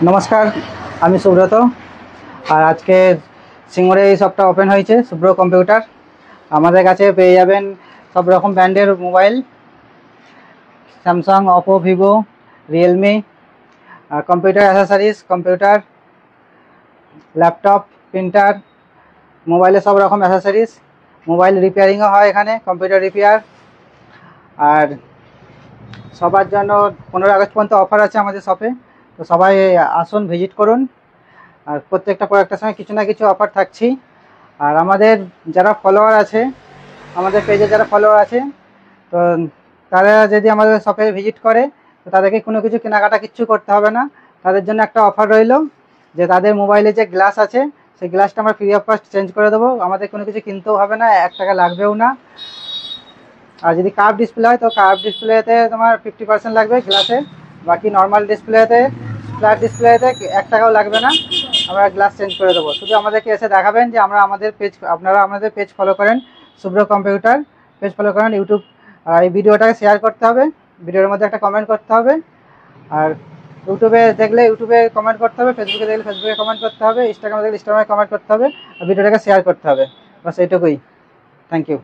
নমস্কার, আমি সুব্রত। আর আজকে সিঙ্গুরে এই শপটা ওপেন হয়েছে, শুভ্র কম্পিউটার। আমাদের কাছে পেয়ে যাবেন সব রকম ব্র্যান্ডের mobile, Samsung, Oppo, Vivo, Realme, computer accessories, computer, laptop, printer, মোবাইলের সব রকম অ্যাসেসরিজ। মোবাইল রিপেয়ারিংও হয় এখানে, কম্পিউটার রিপেয়ার। আর সবার জন্য 15 আগস্ট পর্যন্ত অফার আছে আমাদের শপে, তো সবাই আসুন, ভিজিট করুন। আর প্রত্যেকটা প্রোডাক্টের সঙ্গে কিছু না কিছু অফার থাকছেই। আর আমাদের যারা ফলোয়ার আছে, আমাদের পেজে যারা ফলোয়ার আছে, তো তারা যদি আমাদের শপে ভিজিট করে, তো তাদেরকে কোনো কিছু কেনাকাটা কিচ্ছু করতে হবে না। তাদের জন্য একটা অফার রইলো যে তাদের মোবাইলে যে গ্লাস আছে, সেই গ্লাসটা আমরা ফ্রি অফ কস্ট চেঞ্জ করে দেবো। আমাদের কোনো কিছু কিনতেও হবে না, 1 টাকা লাগবেও না। আর যদি কার্ভ ডিসপ্লে হয়, তো কার্ভ ডিসপ্লেতে তোমার 50% লাগবে গ্লাসে। বাকি নর্মাল ডিসপ্লেতে, ফ্ল্যাট ডিসপ্লেতে 1 টাকাও লাগবে না, আমরা গ্লাস চেঞ্জ করে দেবো। শুধু আমাদেরকে এসে দেখাবেন যে আপনারা আমাদের পেজ ফলো করেন, শুভ্র কম্পিউটার পেজ ফলো করেন ইউটিউব। আর এই ভিডিওটাকে শেয়ার করতে হবে, ভিডিওর মধ্যে একটা কমেন্ট করতে হবে। আর ইউটিউবে দেখলে ইউটিউবে কমেন্ট করতে হবে, ফেসবুকে দেখলে ফেসবুকে কমেন্ট করতে হবে, ইনস্টাগ্রামে দেখলে ইনস্টাগ্রামে কমেন্ট করতে হবে, আর ভিডিওটাকে শেয়ার করতে হবে। বাস এইটুকুই। Thank you.